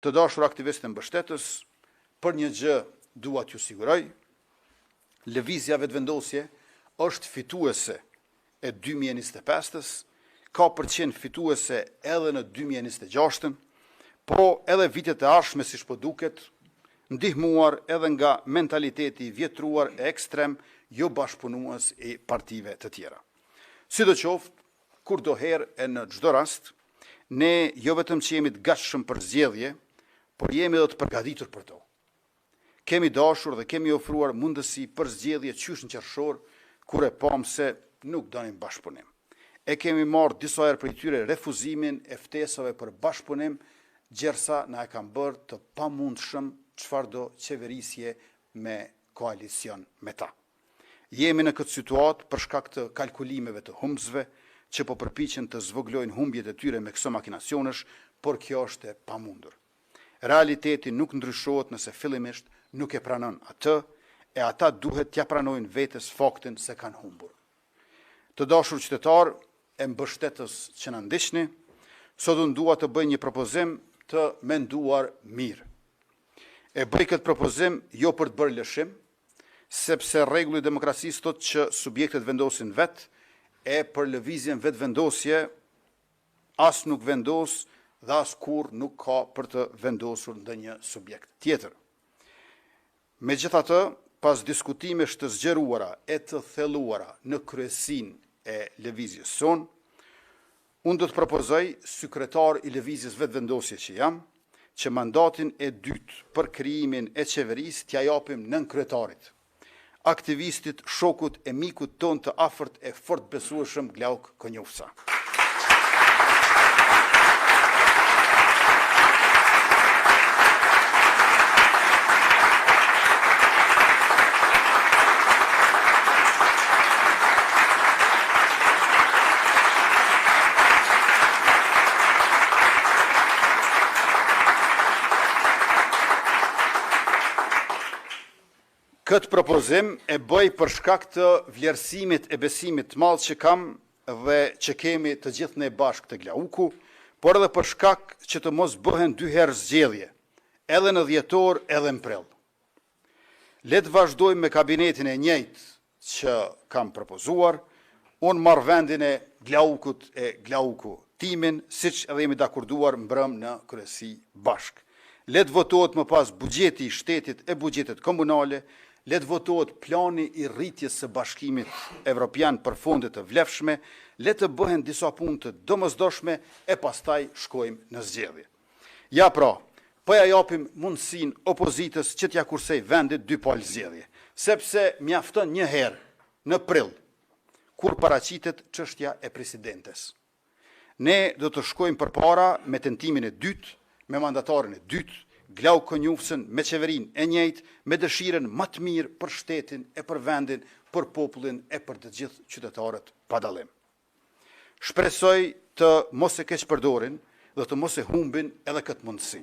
Të dashur aktivistë e mbështetës, për një gjë dua t'ju siguroj, lëvizja vetëvendosje është fituese e 2025-ës, ka përqen fituese edhe në 2026-ën, po edhe vitet e ardhshme siç po duket, ndihmuar edhe nga mentaliteti vjetruar e ekstrem jo bashkëpunues e partive të tjera. Sidoqoftë, kurdoherë e në çdo rast, ne jo vetëm që jemi të gatshëm për zgjedhje, por jemi edhe të përgatitur për to. Kemi dashur dhe kemi ofruar mundësi për zgjedhje qysh në qershor, kur e pam se nuk donim bashkëpunim. E kemi marrë disa herë prej tyre refuzimin e ftesave për bashkëpunim, gjersa na e kanë bërë të pamundshëm çfarëdo qeverisje me koalicion me ta. Jemi në këtë situatë për shkak të kalkulimeve të humbësve, që po përpiqen të zvoglojnë humbjet e tyre me këso makinacionesh, por kjo është e pamundur. Realiteti nuk ndryshohet nëse fillimisht nuk e pranon atë, e ata duhet t'ja pranojnë vetes faktin se kanë humbur. Të dashur qytetar e mbështetës që na ndiqni, sot unë dua të bëj një propozim të menduar mirë. E bëj këtë propozim jo për të bërë lëshim, sepse rregulli i demokracisë thotë që subjektet vendosin vetë, e për lëvizjen vetëvendosje as nuk vendos dhe as kur nuk ka për të vendosur ndonjë subjekt tjetër. Megjithatë, pas diskutimesh të zgjeruara e të thelluara në kryesinë e lëvizjes son, unë do të propozoj sekretar i lëvizjes vetëvendosje që jam, që mandatin e dytë për krijimin e qeverisë t'ja japim nën kryetarit, aktivistit, shokut e mikut ton të afërt e fort besueshëm Glauk Konjufsa. Këtë propozim e bëj për shkak të vlerësimit e besimit të madh që kam dhe që kemi të gjithë ne bashkë të Glauku, por edhe për shkak që të mos bëhen dy herë zgjedhje, edhe në dhjetor edhe në prill. Le të vazhdojmë me kabinetin e njëjtë që kam propozuar, unë marr vendin e Glaukut e Glauku timin, siç edhe jemi dakorduar mbrëm në kryesi bashkë. Le të votohet më pas buxheti i shtetit e buxhetet komunale, le të votohet plani i rritjes së bashkimit evropian për fonde të vlefshme, le të bëhen disa punë të domosdoshme e pastaj shkojmë në zgjedhje. Ja pra, po ja japim mundësinë opozitës që t'ja kursej vendit dy palë zgjedhje, sepse mjafton një herë në prill, kur paraqitet çështja e presidentes. Ne do të shkojmë përpara me tentimin e dytë, me mandatarin e dytë, Glauk Konjufsën, me qeverinë e njëjtë, me dëshirën më të mirë për shtetin e për vendin, për popullin e për të gjithë qytetarët pa dallim. Shpresoj të mos e keq përdorin dhe të mos e humbin edhe këtë mundësi.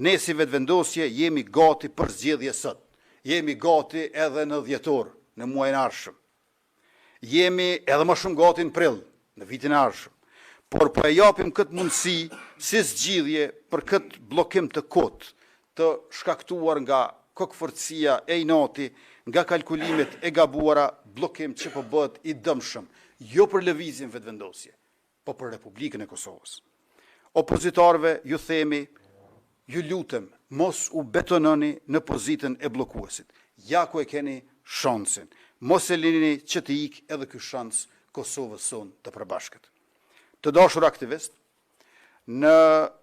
Ne si vetëvendosje jemi gati për zgjedhje sot. Jemi gati edhe në dhjetor, në muajin e ardhshëm. Jemi edhe më shumë gati në prill, në vitin e ardhshëm. Por po e japim këtë mundësi si zgjidhje për këtë blokim të kotë, të shkaktuar nga kokëforcia e inati, nga kalkulimet e gabuara, blokim që po bëhet i dëmshëm, jo për lëvizjen vetëvendosje, po për Republikën e Kosovës. Opozitarëve ju themi, ju lutem, mos u betononi në pozitën e bllokuesit. Ja ku e keni shansin. Mos e lini që të ikë edhe ky shans Kosovës son të përbashkët. Të dashur aktivist, në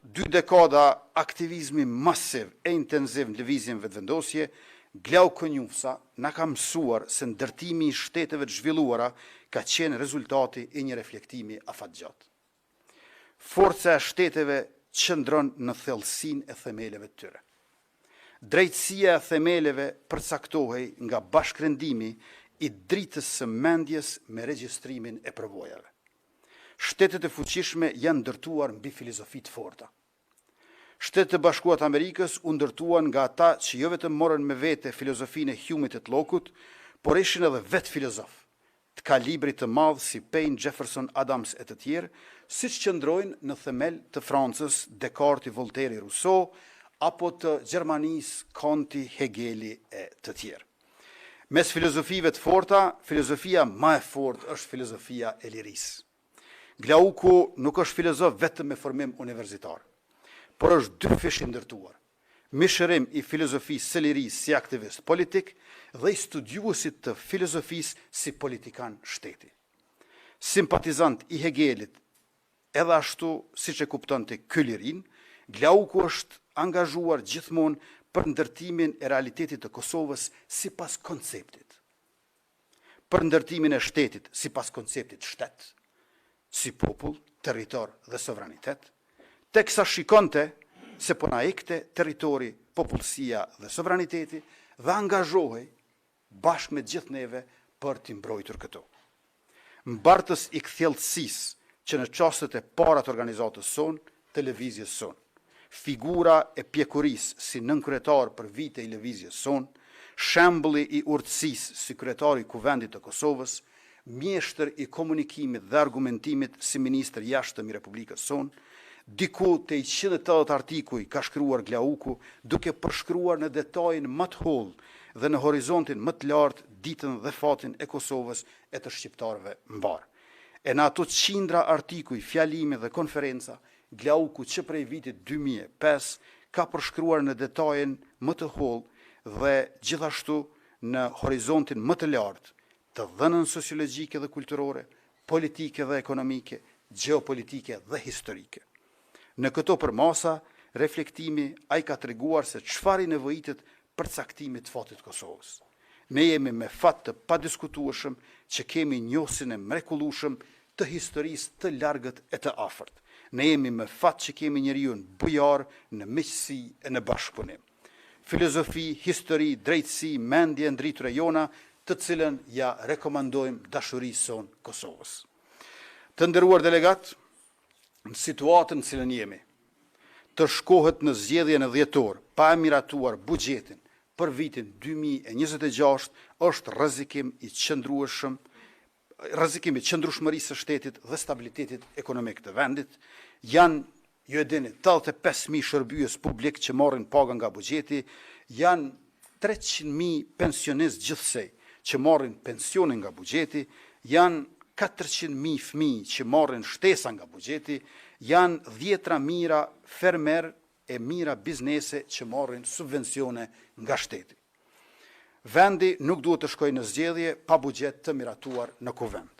2 dekada aktivizmi masiv e intenziv në lëvizjen vetëvendosje, Glauk Konjufsa na ka mësuar se ndërtimi i shteteve të zhvilluara ka qenë rezultati i një reflektimi afatgjatë. Forca e shteteve qëndron në thellësinë e themeleve të tyre. Drejtësia e themeleve përcaktohej nga bashkërendimi i dritës së mendjes me regjistrimin e përvojave. Shtetet e fuqishme janë ndërtuar mbi filozofi të forta. Shtetet e Bashkuara të Amerikës u ndërtuan nga ata që jo vetëm morën me vete filozofinë e Humit të Lockeut, por ishin edhe vetë filozof. të kalibrit të madh si Paine, Jefferson, Adams e të tjerë, siç qëndrojnë në themel të Francës, Descartes, Voltaire, Rousseau, apo të Gjermanisë, Kanti, Hegeli e të tjerë. Mes filozofive të forta, filozofia më e fortë është filozofia e lirisë. Glauku nuk është filozof vetëm me formim universitar, por është dy fish i ndërtuar. Mishërim i filozofisë së lirisë si aktivist politik dhe i studiuesit të filozofisë si politikan shteti. Simpatizant i Hegelit, edhe ashtu siç e kuptonte ky lirin, Glauku është angazhuar gjithmonë për ndërtimin e realitetit të Kosovës sipas konceptit. Për ndërtimin e shtetit sipas konceptit shtet, si popull, territor dhe sovranitet, teksa shikonte se po na ikte territori, popullsia dhe sovraniteti dhe angazhohej bashkë me gjithë neve për t'i mbrojtur këto. Mbartës i kthjellësisë që në çastet e para të organizatës sonë, televizjes sonë, figura e pjekurisë si nënkryetar për vite i lëvizjes sonë, shembulli i urtësisë si kryetari i Kuvendit të Kosovës, mjeshtër i komunikimit dhe argumentimit si ministër jashtëm i Republikës sonë, diku te 180 artikuj ka shkruar Glauku, duke përshkruar në detajin më të hollë dhe në horizontin më të lartë ditën dhe fatin e Kosovës e të shqiptarëve mbar. E në ato qindra artikuj, fjalime dhe konferenca, Glauku që prej vitit 2005 ka përshkruar në detajin më të hollë dhe gjithashtu në horizontin më të lartë të dhënën sociologjike dhe kulturore, politike dhe ekonomike, geopolitike dhe historike. Në këto përmasa, reflektimi ai ka treguar se çfarë nevojitet për caktimin e fatit të Kosovës. Ne jemi me fat të padiskutueshëm që kemi njohësin e mrekullueshëm të historisë të largët e të afërt. Ne jemi me fat që kemi njeriu bujar në miqësi e në bashkëpunim. Filozofi, histori, drejtësi, mendje ndritur e jona, të cilën ja rekomandojmë dashurisë sonë Kosovës. Të nderuar delegat, në situatën në cilën jemi, të shkohet në zgjedhjen e dhjetor pa e miratuar buxhetin për vitin 2026 është rrezikim i qëndrueshëm, rrezikim i qëndrueshmërisë së shtetit dhe stabilitetit ekonomik të vendit. Janë, ju e dini, 85.000 shërbyes publik që marrin paga nga buxheti, janë 300.000 pensionistë gjithsej që marrin pensionin nga buxheti, janë 400.000 fëmijë që marrin shtesa nga buxheti, janë 10 mijëra fermer e mijëra biznese që marrin subvencione nga shteti. Vendi nuk duhet të shkojë në zgjedhje pa buxhet të miratuar në kuvend.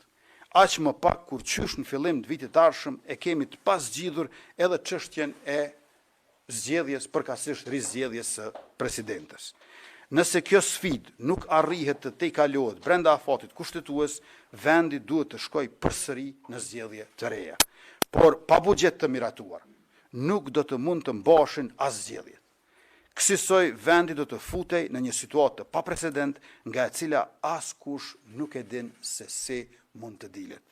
Aq më pak kur qysh në fillim të vitit ardhshëm e kemi të pasgjidhur edhe çështjen e zgjedhjes, përkatësisht rizgjedhjes së presidentes. Nëse kjo sfidë nuk arrihet të tejkalohet brenda afatit kushtetues, vendi duhet të shkojë përsëri në zgjedhje të reja. Por pa buxhet të miratuar, nuk do të mund të mbashin as zgjedhjet. Kësaj vendi do të futej në një situatë pa precedent nga e cila askush nuk e din se si mund të dilet.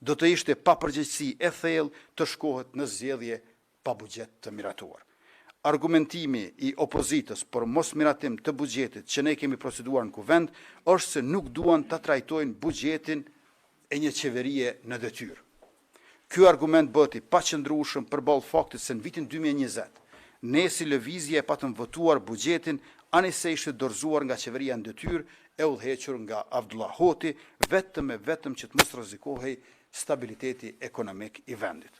Do të ishte pa përgjegjësi e thellë të shkohet në zgjedhje pa buxhet të miratuar. Argumentimi i opozitës për mos miratim të buxhetit që ne kemi proceduar në kuvend është se nuk duan të trajtojnë buxhetin e një qeverie në detyrë. Ky argument bëhet i paqëndrueshëm përballë faktit se në vitin 2020 ne si lëvizje e patëm votuar buxhetin anëse ishte dorëzuar nga qeveria në detyrë e udhëhequr nga Abdullah Hoti vetëm që të mos rrezikohej stabiliteti ekonomik i vendit.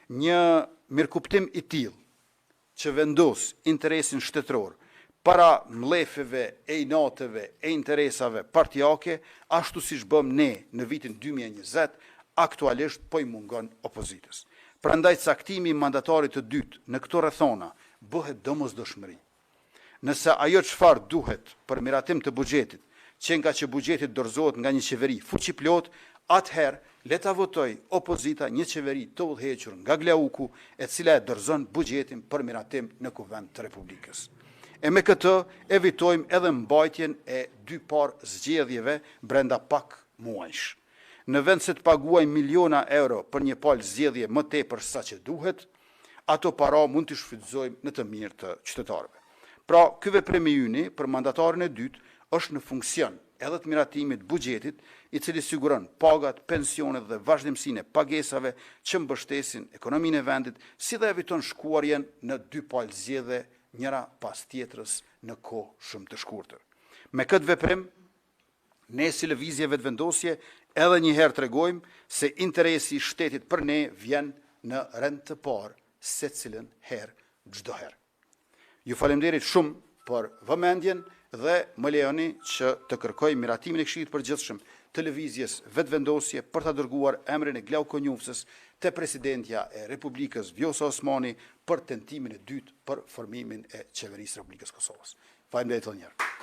Një mirëkuptim i tillë që vendos interesin shtetëror para mlefeve e inateve e interesave partijake, ashtu siç bëm ne në vitin 2020, aktualisht po i mungon opozitës. Prandaj caktimi i mandatarit të dytë në këto rrethona bëhet domosdoshmëri. Nëse ajo çfarë duhet për miratim të buxhetit, që nga që buxheti dorëzohet nga një qeveri fuqiplot, atëherë le ta votoj opozita një qeveri të udhëhequr nga Glauku, e cila e dorëzon buxhetin për miratim në kuvend të Republikës. E me këtë evitojmë edhe mbajtjen e dy parë zgjedhjeve brenda pak muajsh. Në vend se të paguajmë miliona euro për një palë zgjedhje më tepër sa që duhet, ato para mund të shfrytëzojmë në të mirë të qytetarëve. Pra, ky veprim i yni për mandatarin e dytë është në funksion edhe të miratimit buxhetit, i cili siguron pagat, pensionet dhe vazhdimsinë e pagesave që mbështesin ekonominë e vendit, si dhe eviton shkuarjen në dy palë zgjedhje njëra pas tjetrës në kohë shumë të shkurtër. Me këtë veprim, ne si lëvizje vetëvendosje edhe një herë tregojmë se interesi i shtetit për ne vjen në rend të parë secilën herë çdo herë. Ju falemnderit shumë për vëmendjen dhe më lejoni që të kërkoj miratimin e Këshillit Përgjithshëm të lëvizjes vetëvendosje për ta dërguar emrin e Glau Konjufsës te presidentja e Republikës Vjosa Osmani për tentimin e dytë për formimin e qeverisë së Republikës Kosovës. Faleminderit edhe një herë.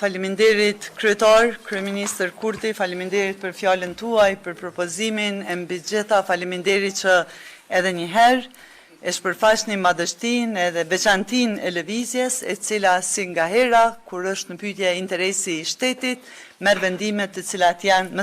Faleminderit kryetar, kryeministër Kurti, faleminderit për fjalën tuaj, për propozimin, e mbi gjitha faleminderit që edhe një herë e shpërfaqni madhështinë edhe veçantinë e lëvizjes, e cila si nga hera, kur është në pyetje interesi i shtetit, merr vendime të cilat janë